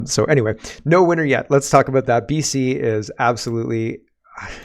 So anyway, no winner yet. Let's talk about that. BC is absolutely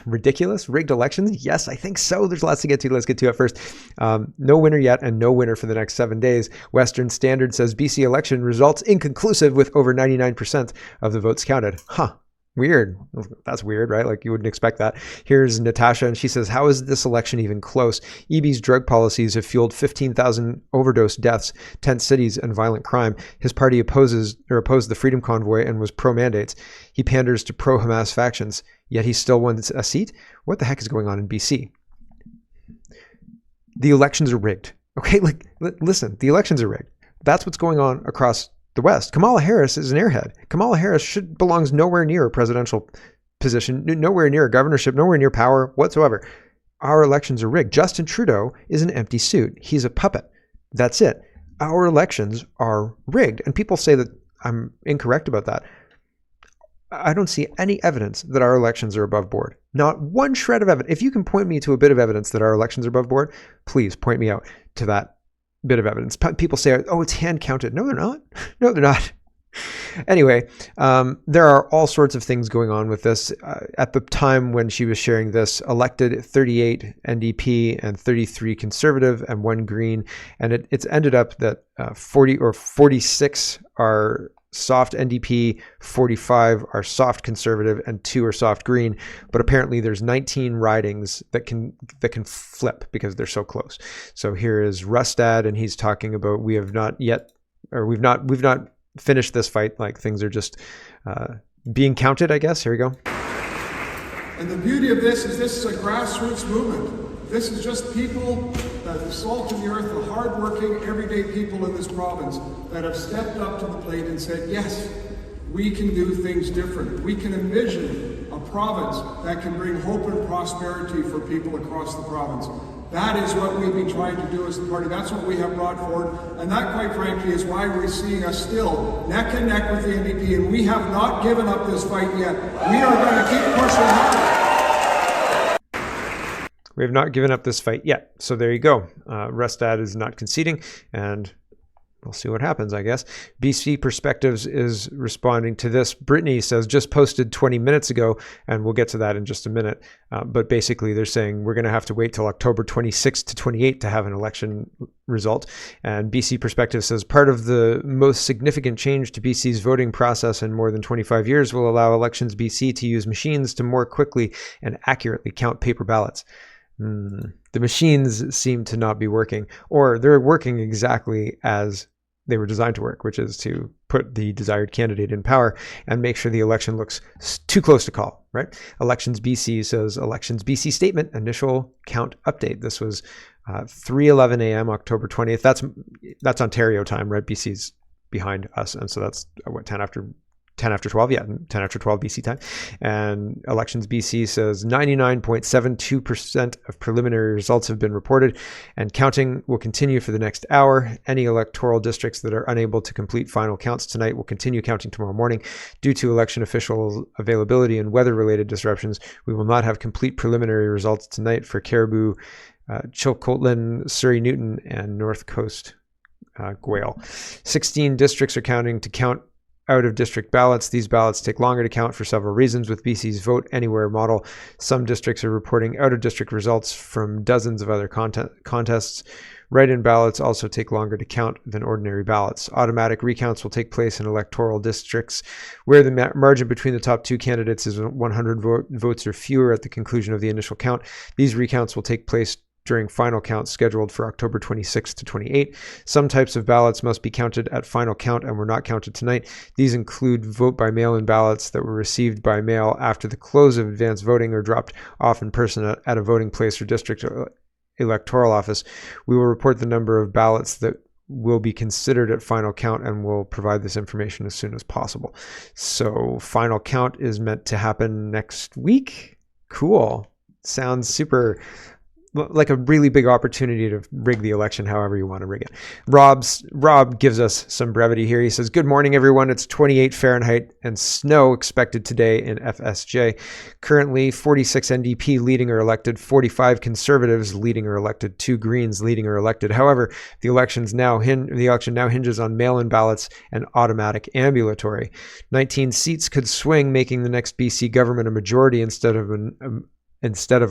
ridiculous. Rigged elections? Yes, I think so. There's lots to get to. Let's get to it first. No winner yet, and no winner for the next 7 days. Western Standard says BC election results inconclusive with over 99% of the votes counted. Huh. Weird. That's weird, right? Like you wouldn't expect that. Here's Natasha, and she says, how is this election even close? EB's drug policies have fueled 15,000 overdose deaths, tent cities, and violent crime. His party opposed the Freedom Convoy and was pro-mandates. He panders to pro-Hamas factions, yet he still won a seat? What the heck is going on in BC? The elections are rigged. Okay, like, listen, the elections are rigged. That's what's going on across the West. Kamala Harris is an airhead. Kamala Harris belongs nowhere near a presidential position, nowhere near a governorship, nowhere near power whatsoever. Our elections are rigged. Justin Trudeau is an empty suit. He's a puppet. That's it. Our elections are rigged. And people say that I'm incorrect about that. I don't see any evidence that our elections are above board. Not one shred of evidence. If you can point me to a bit of evidence that our elections are above board, please point me out to that bit of evidence. People say, oh, it's hand counted. No, they're not. No, they're not. Anyway, there are all sorts of things going on with this. At the time when she was sharing this, elected 38 NDP and 33 Conservative and 1 Green. And it's ended up that 46 are soft NDP, 45 are soft Conservative, and 2 are soft Green. But apparently there's 19 ridings that can flip because they're so close. So here is Rustad, and he's talking about we've not finished this fight. Like things are just being counted, I guess. Here we go. And the beauty of this is a grassroots movement. This is just people, the salt of the earth, the hardworking, everyday people in this province that have stepped up to the plate and said, yes, we can do things different. We can envision a province that can bring hope and prosperity for people across the province. That is what we've been trying to do as a party. That's what we have brought forward. And that, quite frankly, is why we're seeing us still neck and neck with the NDP. And we have not given up this fight yet. We are going to keep pushing hard. We have not given up this fight yet. So there you go. Rustad is not conceding, and we'll see what happens, I guess. BC Perspectives is responding to this. Brittany says, just posted 20 minutes ago, and we'll get to that in just a minute. But basically, they're saying we're going to have to wait till October 26th to 28th to have an election result. And BC Perspective says, part of the most significant change to BC's voting process in more than 25 years will allow Elections BC to use machines to more quickly and accurately count paper ballots. The machines seem to not be working, or they're working exactly as they were designed to work, which is to put the desired candidate in power and make sure the election looks too close to call, right? Elections BC says, Elections BC statement, initial count update. This was 3:11 a.m. October 20th. That's Ontario time, right? BC's behind us. And so that's 10 after 12, 10 after 12 BC time. And Elections BC says 99.72% of preliminary results have been reported, and counting will continue for the next hour. Any electoral districts that are unable to complete final counts tonight will continue counting tomorrow morning. Due to election official availability and weather-related disruptions, we will not have complete preliminary results tonight for Caribou, Chilcotin, Surrey Newton, and North Coast Gwale. 16 districts are counting to count out-of-district ballots. These ballots take longer to count for several reasons. With BC's Vote Anywhere model, some districts are reporting out-of-district results from dozens of other contests. Write-in ballots also take longer to count than ordinary ballots. Automatic recounts will take place in electoral districts where the margin between the top 2 candidates is 100 votes or fewer at the conclusion of the initial count. These recounts will take place during final count scheduled for October 26th to 28th. Some types of ballots must be counted at final count and were not counted tonight. These include vote by mail-in ballots that were received by mail after the close of advance voting or dropped off in person at a voting place or district electoral office. We will report the number of ballots that will be considered at final count, and we'll provide this information as soon as possible. So final count is meant to happen next week. Cool. Sounds super like a really big opportunity to rig the election however you want to rig it. Rob gives us some brevity here. He says, good morning, everyone. It's 28 Fahrenheit and snow expected today in FSJ. Currently, 46 NDP leading or elected, 45 Conservatives leading or elected, 2 Greens leading or elected. However, the election now hinges on mail-in ballots and automatic ambulatory. 19 seats could swing, making the next BC government a majority instead of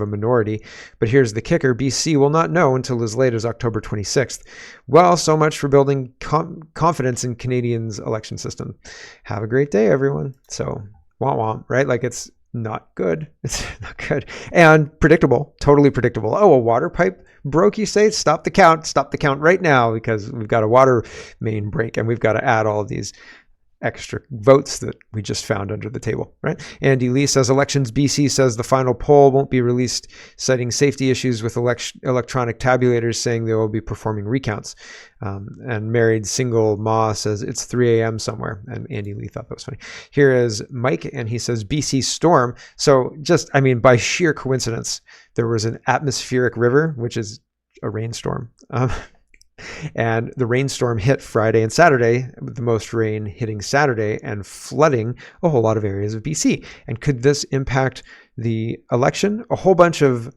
a minority. But here's the kicker. BC will not know until as late as October 26th. Well, so much for building confidence in Canadians' election system. Have a great day, everyone. So, wah, right? Like, it's not good. It's not good. And predictable. Totally predictable. Oh, a water pipe broke, you say? Stop the count. Stop the count right now, because we've got a water main break and we've got to add all of these extra votes that we just found under the table, right? Andy Lee says, Elections BC says the final poll won't be released, citing safety issues with electronic tabulators, saying they will be performing recounts. And Married Single Ma says it's 3 a.m. somewhere. And Andy Lee thought that was funny. Here is Mike, and he says BC storm. So just, I mean, by sheer coincidence, there was an atmospheric river, which is a rainstorm. And the rainstorm hit Friday and Saturday, with the most rain hitting Saturday and flooding a whole lot of areas of BC. And could this impact the election? A whole bunch of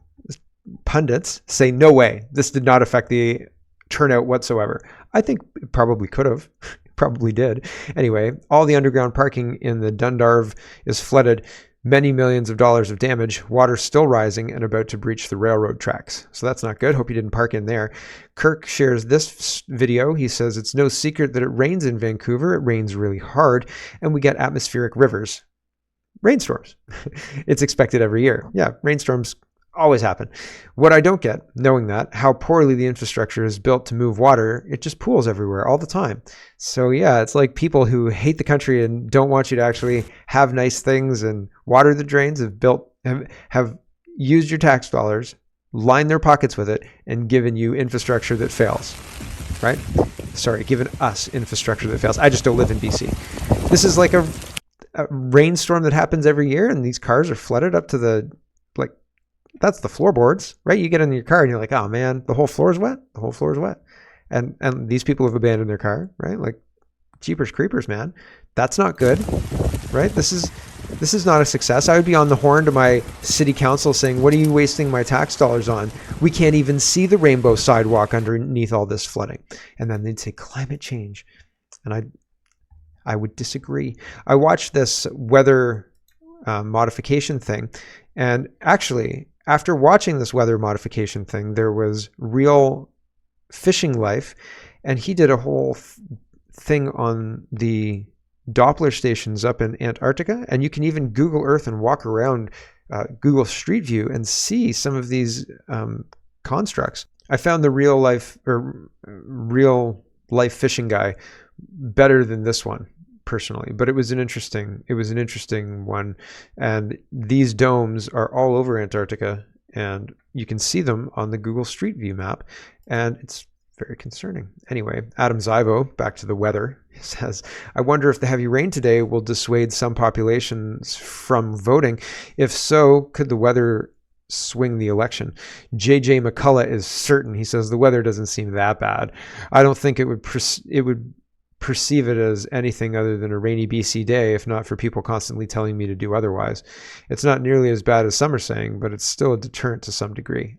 pundits say, no way, this did not affect the turnout whatsoever. I think it probably could have. Probably did. Anyway, all the underground parking in the Dundarve is flooded. Many millions of dollars of damage, water still rising and about to breach the railroad tracks. So that's not good. Hope you didn't park in there. Kirk shares this video. He says, it's no secret that it rains in Vancouver. It rains really hard, and we get atmospheric rivers. Rainstorms. It's expected every year. Yeah, rainstorms always happen. What I don't get, knowing that, how poorly the infrastructure is built to move water, it just pools everywhere all the time. So yeah, it's like people who hate the country and don't want you to actually have nice things and water the drains have used your tax dollars, lined their pockets with it, and given you infrastructure that fails, right? Sorry, given us infrastructure that fails. I just don't live in BC. This is like a rainstorm that happens every year, and these cars are flooded up to the, like, that's the floorboards, right? You get in your car and you're like, oh man, the whole floor is wet. The whole floor is wet. And these people have abandoned their car, right? Like, jeepers creepers, man. That's not good, right? This is not a success. I would be on the horn to my city council saying, what are you wasting my tax dollars on? We can't even see the rainbow sidewalk underneath all this flooding. And then they'd say climate change. And I would disagree. I watched this weather modification thing. And actually, after watching this weather modification thing, there was Real Fishing Life, and he did a whole thing on the Doppler stations up in Antarctica. And you can even Google Earth and walk around Google Street View and see some of these constructs. I found the Real Life Fishing guy better than this one, personally, but it was an interesting one. And these domes are all over Antarctica, and you can see them on the Google Street View map, and it's very concerning. Anyway, Adam Zivo, back to the weather, says, I wonder if the heavy rain today will dissuade some populations from voting. If so, could the weather swing the election? JJ McCullough is certain. He says the weather doesn't seem that bad. I don't think it would perceive it as anything other than a rainy BC day, if not for people constantly telling me to do otherwise. It's not nearly as bad as some are saying, but it's still a deterrent to some degree.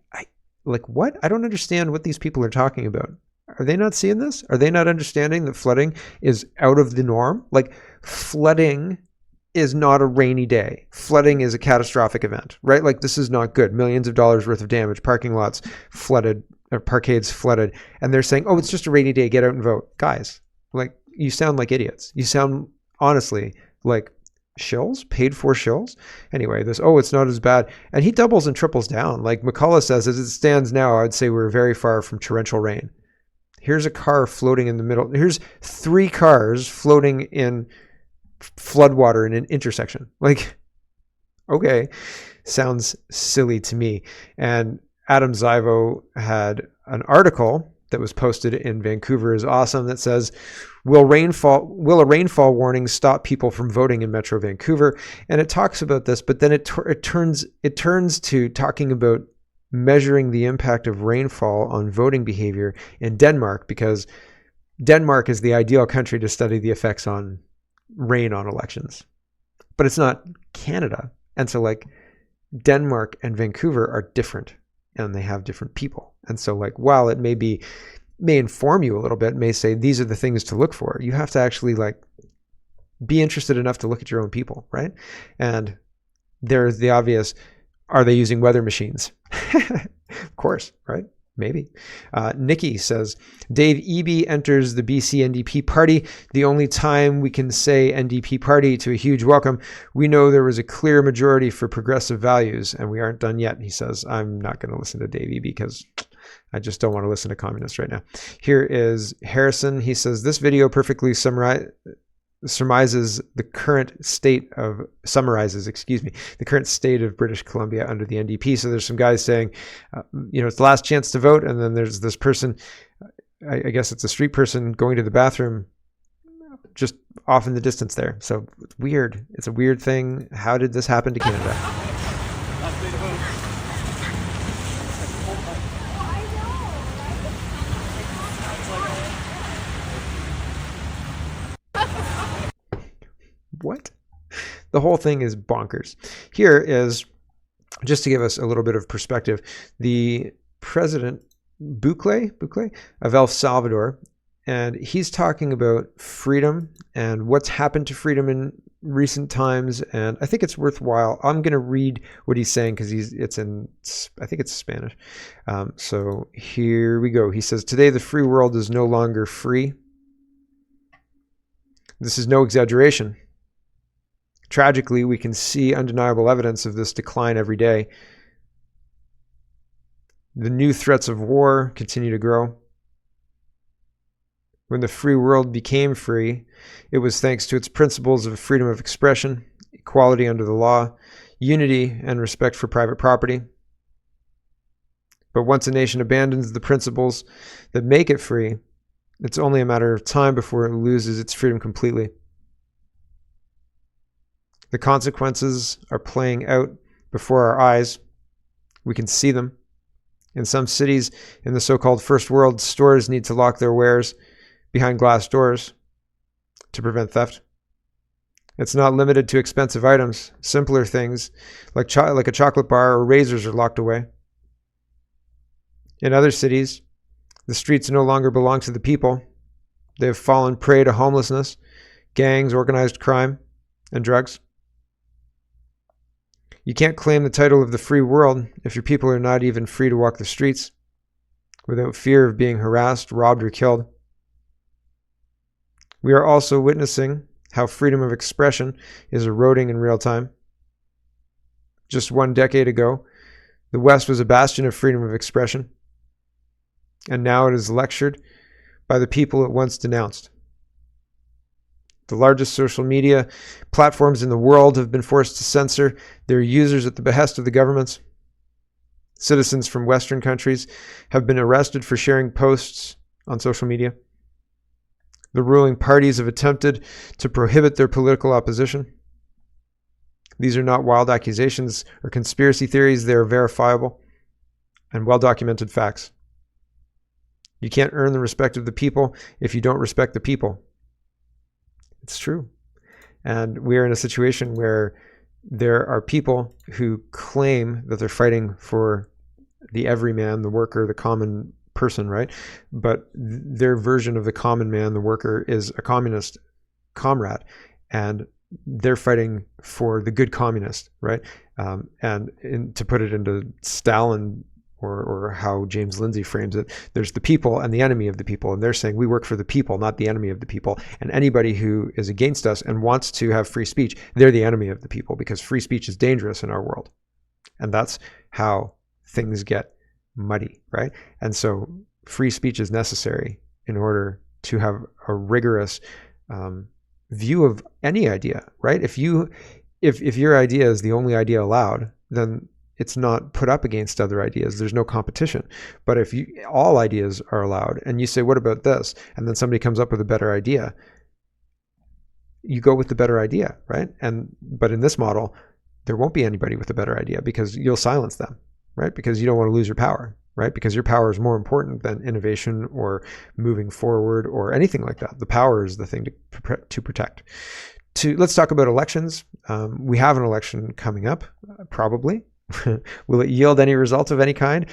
What? I don't understand what these people are talking about. Are they not seeing this? Are they not understanding that flooding is out of the norm? Like, flooding is not a rainy day. Flooding is a catastrophic event, right? Like, this is not good. Millions of dollars worth of damage, parking lots flooded, or parkades flooded, and they're saying, oh, it's just a rainy day, get out and vote. Guys, like, you sound like idiots. You sound, honestly, like shills, paid for shills. Anyway, it's not as bad. And he doubles and triples down. Like McCullough says, as it stands now, I'd say we're very far from torrential rain. Here's a car floating in the middle. Here's 3 cars floating in floodwater in an intersection. Like, okay, sounds silly to me. And Adam Zivo had an article that was posted in Vancouver is awesome that says, will a rainfall warning stop people from voting in Metro Vancouver? And it talks about this, but then it turns to talking about measuring the impact of rainfall on voting behavior in Denmark, because Denmark is the ideal country to study the effects on rain on elections. But it's not Canada. And so like Denmark and Vancouver are different, and they have different people. And so like while it may inform you a little bit, may say these are the things to look for, you have to actually like be interested enough to look at your own people, right? And there's the obvious, are they using weather machines? Of course, right? Maybe. Nikki says, Dave Eby enters the BC NDP party. The only time we can say NDP party to a huge welcome. We know there was a clear majority for progressive values, and we aren't done yet. He says, I'm not going to listen to Dave Eby because I just don't want to listen to communists right now. Here is Harrison. He says, this video perfectly summarizes the current state of British Columbia under the NDP. So there's some guys saying, it's the last chance to vote. And then there's this person, I guess it's a street person going to the bathroom just off in the distance there. So it's weird. It's a weird thing. How did this happen to Canada? What? The whole thing is bonkers. Here is, just to give us a little bit of perspective, the president Bukele of El Salvador, and he's talking about freedom and what's happened to freedom in recent times, and I think it's worthwhile. I'm going to read what he's saying because I think it's Spanish. So here we go. He says, today the free world is no longer free. This is no exaggeration. Tragically, we can see undeniable evidence of this decline every day. The new threats of war continue to grow. When the free world became free, it was thanks to its principles of freedom of expression, equality under the law, unity, and respect for private property. But once a nation abandons the principles that make it free, it's only a matter of time before it loses its freedom completely. The consequences are playing out before our eyes. We can see them. In some cities in the so-called first world, stores need to lock their wares behind glass doors to prevent theft. It's not limited to expensive items. Simpler things like a chocolate bar or razors are locked away. In other cities, the streets no longer belong to the people. They have fallen prey to homelessness, gangs, organized crime, and drugs. You can't claim the title of the free world if your people are not even free to walk the streets without fear of being harassed, robbed, or killed. We are also witnessing how freedom of expression is eroding in real time. Just 1 decade ago, the West was a bastion of freedom of expression, and now it is lectured by the people it once denounced. The largest social media platforms in the world have been forced to censor their users at the behest of the governments. Citizens from Western countries have been arrested for sharing posts on social media. The ruling parties have attempted to prohibit their political opposition. These are not wild accusations or conspiracy theories. They are verifiable and well-documented facts. You can't earn the respect of the people if you don't respect the people. It's true. And we're in a situation where there are people who claim that they're fighting for the everyman, the worker, the common person, right? But their version of the common man, the worker, is a communist comrade. And they're fighting for the good communist, right? To put it into Stalin or how James Lindsay frames it, there's the people and the enemy of the people. And they're saying we work for the people, not the enemy of the people. And anybody who is against us and wants to have free speech, they're the enemy of the people, because free speech is dangerous in our world. And that's how things get muddy, right? And so free speech is necessary in order to have a rigorous view of any idea, right? If your idea is the only idea allowed, then it's not put up against other ideas. There's no competition. But if all ideas are allowed and you say, what about this? And then somebody comes up with a better idea, you go with the better idea, right? But in this model, there won't be anybody with a better idea because you'll silence them, right? Because you don't want to lose your power, right? Because your power is more important than innovation or moving forward or anything like that. The power is the thing to protect. Let's talk about elections. We have an election coming up, probably. Will it yield any results of any kind?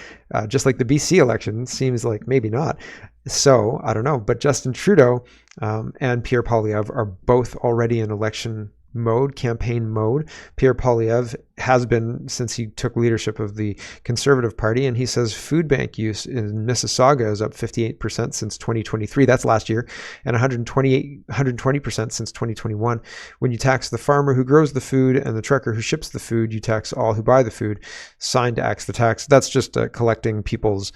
Just like the BC election, seems like maybe not. So I don't know. But Justin Trudeau and Pierre Poilievre are both already in election mode, campaign mode. Pierre Poilievre has been since he took leadership of the Conservative Party, and he says food bank use in Mississauga is up 58% since 2023. That's last year, and 120% since 2021. When you tax the farmer who grows the food and the trucker who ships the food, you tax all who buy the food. Signed to axe the tax. That's just collecting people's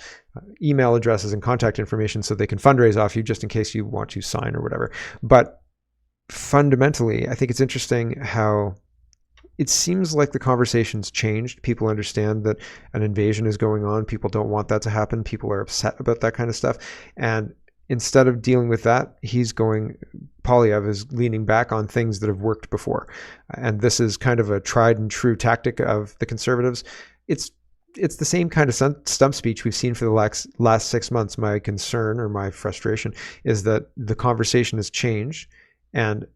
email addresses and contact information so they can fundraise off you just in case you want to sign or whatever. But fundamentally, I think it's interesting how it seems like the conversation's changed. People understand that an invasion is going on. People don't want that to happen. People are upset about that kind of stuff. And instead of dealing with that, Poilievre is leaning back on things that have worked before. And this is kind of a tried and true tactic of the Conservatives. It's the same kind of stump speech we've seen for the last 6 months. My concern or my frustration is that the conversation has changed, and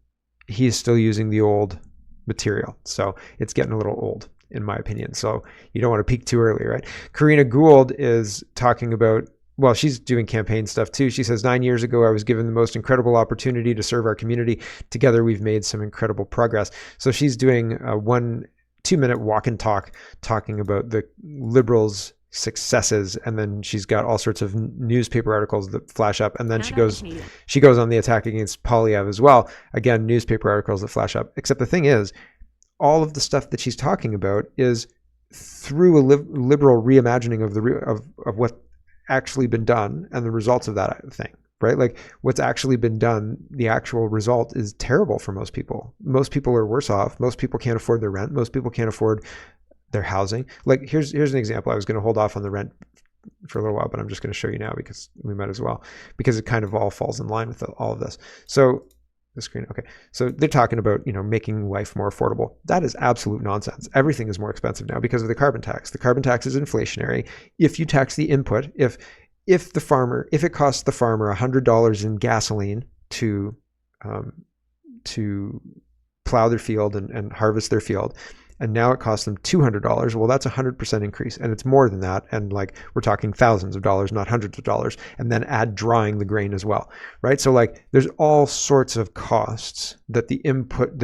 he's still using the old material. So it's getting a little old, in my opinion. So you don't want to peak too early, right? Karina Gould is talking about, well, she's doing campaign stuff too. She says, 9 years ago, I was given the most incredible opportunity to serve our community. Together, we've made some incredible progress. So she's doing a 2-minute walk and talk, talking about the Liberals' successes, and then she's got all sorts of newspaper articles that flash up, and then she goes on the attack against Poilievre as well. Again, newspaper articles that flash up. Except the thing is, all of the stuff that she's talking about is through a liberal reimagining of what's actually been done and the results of that thing, right? Like what's actually been done, the actual result is terrible for most people. Most people are worse off. Most people can't afford their rent. Most people can't afford their housing. Like here's an example. I was going to hold off on the rent for a little while, but I'm just going to show you now because we might as well, because it kind of all falls in line with all of this. So the screen. Okay. So they're talking about, making life more affordable. That is absolute nonsense. Everything is more expensive now because of the carbon tax. The carbon tax is inflationary. If you tax the input, if it costs the farmer $100 in gasoline to plow their field and harvest their field, and now it costs them $200, well, that's 100% increase. And it's more than that. And like, we're talking thousands of dollars, not hundreds of dollars, and then add drying the grain as well, right? So like, there's all sorts of costs that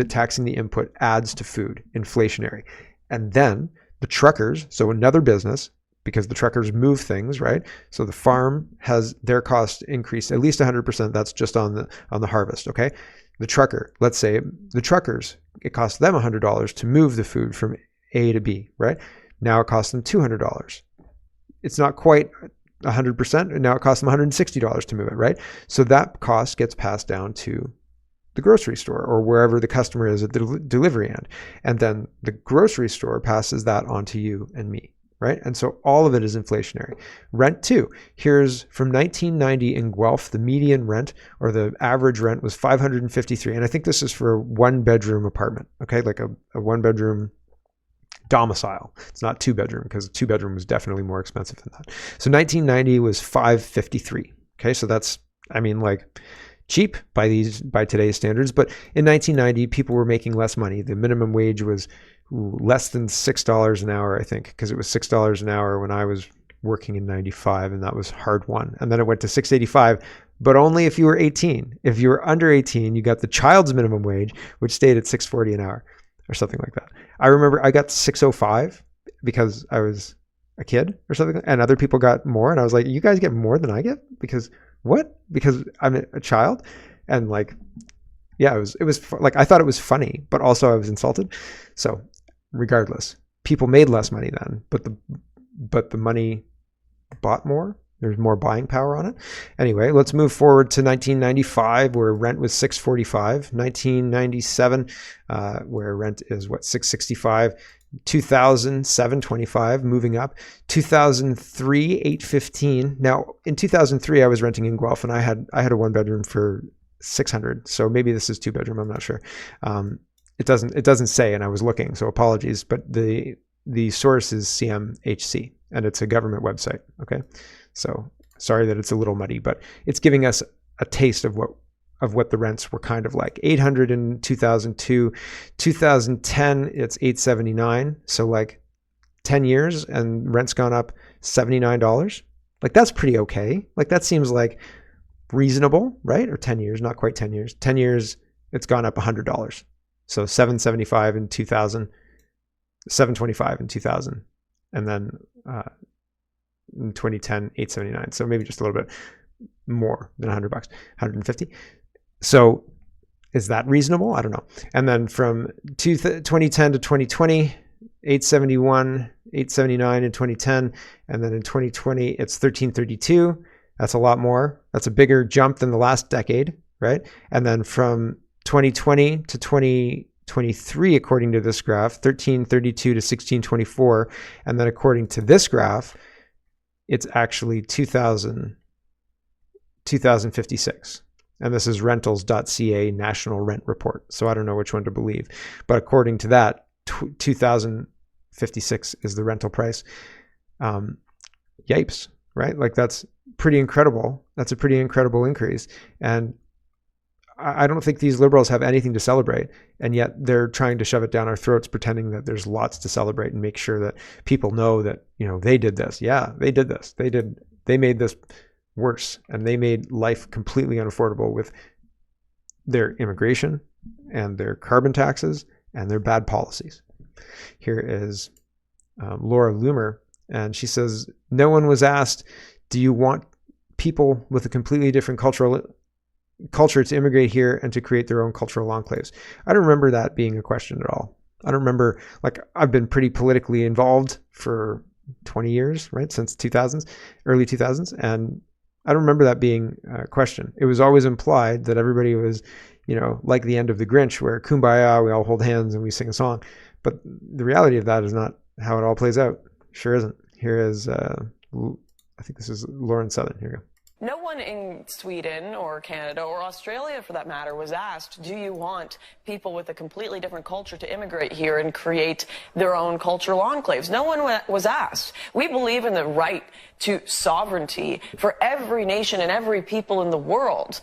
taxing the input adds to food, inflationary. And then the truckers, so another business, because the truckers move things, right? So the farm has their cost increase at least 100%. That's just on the harvest, okay? The trucker, let's say the truckers, it costs them $100 to move the food from A to B, right? Now it costs them $200. It's not quite 100%, and now it costs them $160 to move it, right? So that cost gets passed down to the grocery store or wherever the customer is at the delivery end. And then the grocery store passes that on to you and me. Right? And so all of it is inflationary. Rent too. Here's from 1990 in Guelph, the median rent or the average rent was $553. And I think this is for a 1-bedroom apartment. Okay. Like a 1-bedroom domicile. It's not 2-bedroom because a 2-bedroom was definitely more expensive than that. So 1990 was $553. Okay. So that's, like cheap by today's standards. But in 1990, people were making less money. The minimum wage was less than $6 an hour, I think, because it was $6 an hour when I was working in 95, and that was hard won. And then it went to $6.85, but only if you were 18. If you were under 18, you got the child's minimum wage, which stayed at $6.40 an hour or something like that. I remember I got $6.05 because I was a kid or something, and other people got more. And I was like, you guys get more than I get? Because what? Because I'm a child? And like, yeah, it was like, I thought it was funny, but also I was insulted. So regardless, people made less money then, but the money bought more. There's more buying power on it. Anyway, let's move forward to 1995, where rent was $645. 1997, where rent is $665. 2000, $725, moving up. 2003, $815. Now, in 2003, I was renting in Guelph, and I had a 1-bedroom for $600. So maybe this is 2-bedroom. I'm not sure. It doesn't say, and I was looking, so apologies. But the the source is CMHC, and it's a government website. Okay, so sorry that it's a little muddy, but it's giving us a taste of what the rents were kind of like. 800 in 2002, 2010 it's 879. So like 10 years and rent's gone up $79. Like that's pretty okay. Like that seems like reasonable, right? Or 10 years, not quite 10 years. 10 years it's gone up $100. So 775 in 2000, 725 in 2000, and then in 2010 879. So maybe just a little bit more than $100, 150. So is that reasonable? I don't know. And then from 2010 to 2020, 871, 879 in 2010, and then in 2020 it's 1332. That's a lot more. That's a bigger jump than the last decade, right? And then from 2020 to 2023, according to this graph, 1332 to 1624, and then according to this graph, it's actually 2056. And this is rentals.ca National Rent Report. So I don't know which one to believe. But according to that, 2056 is the rental price. Yipes, right? Like that's pretty incredible. That's a pretty incredible increase. And I don't think these liberals have anything to celebrate. And yet they're trying to shove it down our throats, pretending that there's lots to celebrate and make sure that people know that, you know, they did this. Yeah, they did this. They made this worse, and they made life completely unaffordable with their immigration and their carbon taxes and their bad policies. Here is Laura Loomer, and she says, no one was asked, do you want people with a completely different culture to immigrate here and to create their own cultural enclaves? I don't remember that being a question at all. I don't remember, like, I've been pretty politically involved for 20 years, right? Since 2000s, early 2000s. And I don't remember that being a question. It was always implied that everybody was, you know, like the end of the Grinch, where kumbaya, we all hold hands and we sing a song. But the reality of that is not how it all plays out. Sure isn't. Here is, I think this is Lauren Southern. Here you go. No one in Sweden or Canada or Australia, for that matter, was asked, do you want people with a completely different culture to immigrate here and create their own cultural enclaves? No one was asked. We believe in the right to sovereignty for every nation and every people in the world.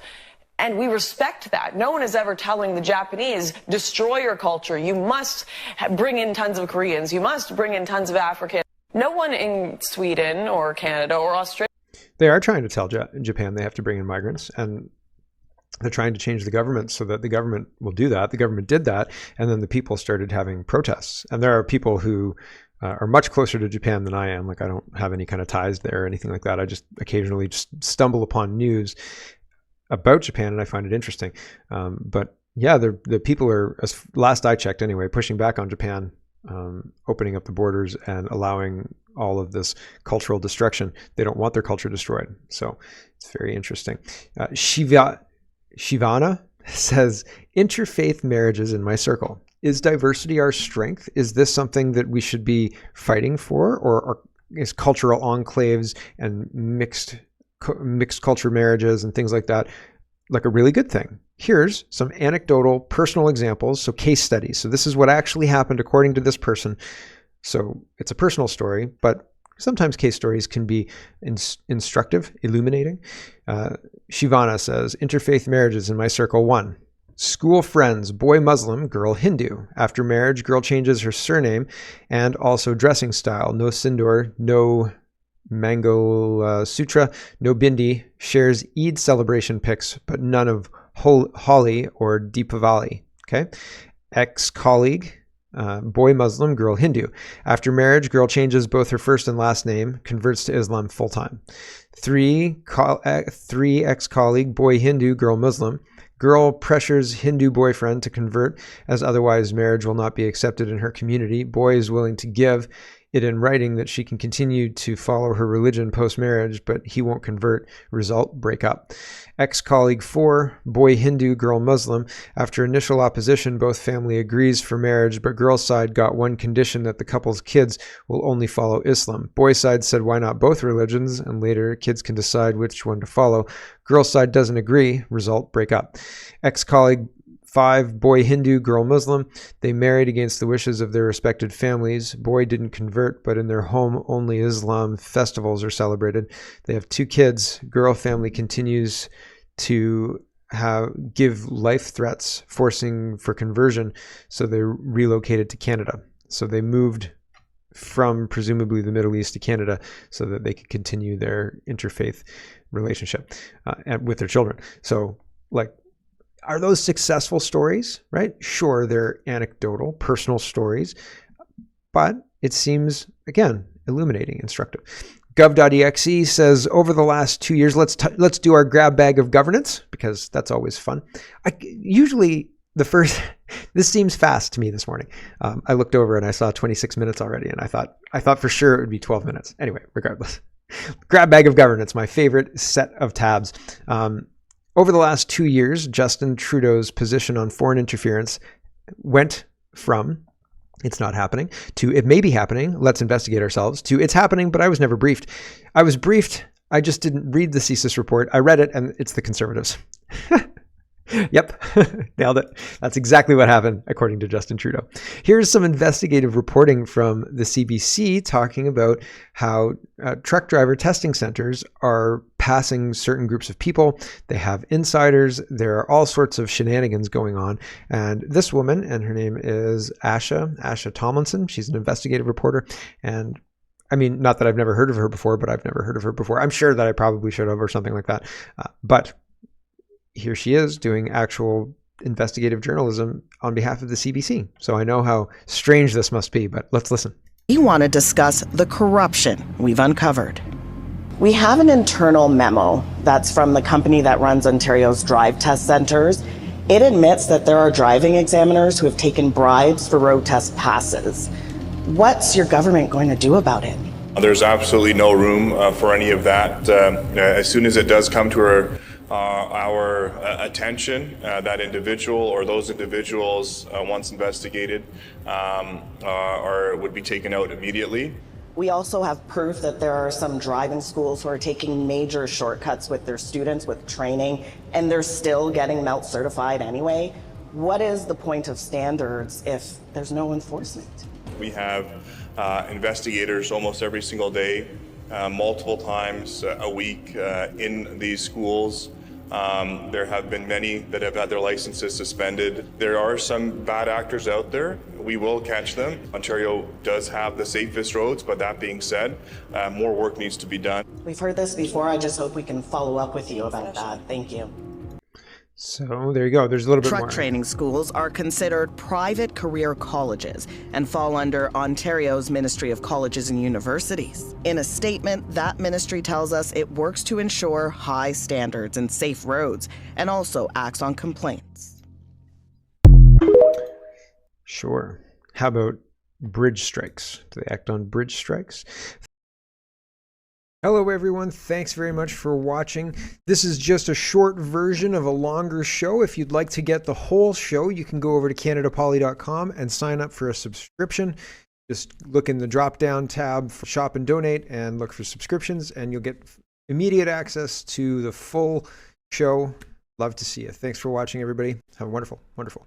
And we respect that. No one is ever telling the Japanese, destroy your culture. You must bring in tons of Koreans. You must bring in tons of Africans. No one in Sweden or Canada or Australia. They are trying to tell Japan they have to bring in migrants, and they're trying to change the government so that the government will do that. The government did that, and then the people started having protests. And there are people who are much closer to Japan than I am. Like, I don't have any kind of ties there or anything like that. I just occasionally just stumble upon news about Japan, and I find it interesting. But yeah, the people are, as last I checked anyway, pushing back on Japan, opening up the borders and allowing all of this cultural destruction. They don't want their culture destroyed. So it's very interesting. Shivana says, interfaith marriages in my circle. Is diversity our strength? Is this something that we should be fighting for? Or is cultural enclaves and mixed culture marriages and things like that like a really good thing? Here's some anecdotal personal examples, so case studies. So this is what actually happened according to this person. So it's a personal story, but sometimes case stories can be instructive, illuminating. Shivana says, interfaith marriages in my circle. 1, school friends, boy Muslim, girl Hindu. After marriage, girl changes her surname and also dressing style. No sindoor, no Mango Sutra, no bindi, shares Eid celebration pics, but none of Holi or Deepavali. Okay. Ex-colleague, boy Muslim, girl Hindu. After marriage, girl changes both her first and last name, converts to Islam full-time. 3 ex-colleague, boy Hindu, girl Muslim. Girl pressures Hindu boyfriend to convert, as otherwise marriage will not be accepted in her community. Boy is willing to give it in writing that she can continue to follow her religion post-marriage, but he won't convert. Result, break up. Ex-colleague 4, boy Hindu, girl Muslim. After initial opposition, both family agrees for marriage, but girl side got one condition, that the couple's kids will only follow Islam. Boy side said, why not both religions? And later, kids can decide which one to follow. Girl side doesn't agree. Result, break up. Ex-colleague 5, boy Hindu, girl Muslim. They married against the wishes of their respected families. Boy didn't convert, but in their home, only Islam festivals are celebrated. They have 2 kids. Girl family continues to give life threats, forcing for conversion, so they relocated to Canada. So they moved from presumably the Middle East to Canada so that they could continue their interfaith relationship with their children. So, like, are those successful stories, right? Sure, they're anecdotal, personal stories, but it seems, again, illuminating, instructive. Gov.exe says, over the last 2 years, let's do our grab bag of governance, because that's always fun. Usually this seems fast to me this morning. I looked over and I saw 26 minutes already, and I thought for sure it would be 12 minutes. Anyway, regardless. Grab bag of governance, my favorite set of tabs. Over the last 2 years, Justin Trudeau's position on foreign interference went from "it's not happening" to "it may be happening, let's investigate ourselves" to "it's happening, but I was never briefed." I was briefed, I just didn't read the CSIS report. I read it, and it's the Conservatives. Yep, nailed it. That's exactly what happened, according to Justin Trudeau. Here's some investigative reporting from the CBC talking about how truck driver testing centers are passing certain groups of people. They have insiders. There are all sorts of shenanigans going on. And this woman, and her name is Asha Tomlinson, she's an investigative reporter. And I mean, not that I've never heard of her before, but I've never heard of her before. I'm sure that I probably should have, or something like that. But here she is doing actual investigative journalism on behalf of the CBC. So I know how strange this must be, but let's listen. We want to discuss the corruption we've uncovered. We have an internal memo that's from the company that runs Ontario's drive test centers. It admits that there are driving examiners who have taken bribes for road test passes. What's your government going to do about it? There's absolutely no room for any of that. As soon as it does come to our attention, that individual or those individuals, once investigated, would be taken out immediately. We also have proof that there are some driving schools who are taking major shortcuts with their students with training, and they're still getting MELT certified anyway. What is the point of standards if there's no enforcement? We have investigators almost every single day, multiple times a week in these schools. There have been many that have had their licenses suspended. There are some bad actors out there. We will catch them. Ontario does have the safest roads, but that being said, more work needs to be done. We've heard this before. I just hope we can follow up with you about that. Thank you. So there you go. There's a little bit more. Truck training schools are considered private career colleges and fall under Ontario's Ministry of Colleges and Universities. In a statement, that ministry tells us it works to ensure high standards and safe roads and also acts on complaints. Sure. How about bridge strikes? Do they act on bridge strikes? Hello everyone, thanks very much for watching. This is just a short version of a longer show. If you'd like to get the whole show, you can go over to canadapoly.com and sign up for a subscription. Just look in the drop-down tab for Shop and Donate and look for subscriptions, and you'll get immediate access to the full show. Love to see you. Thanks for watching, everybody. Have a wonderful, wonderful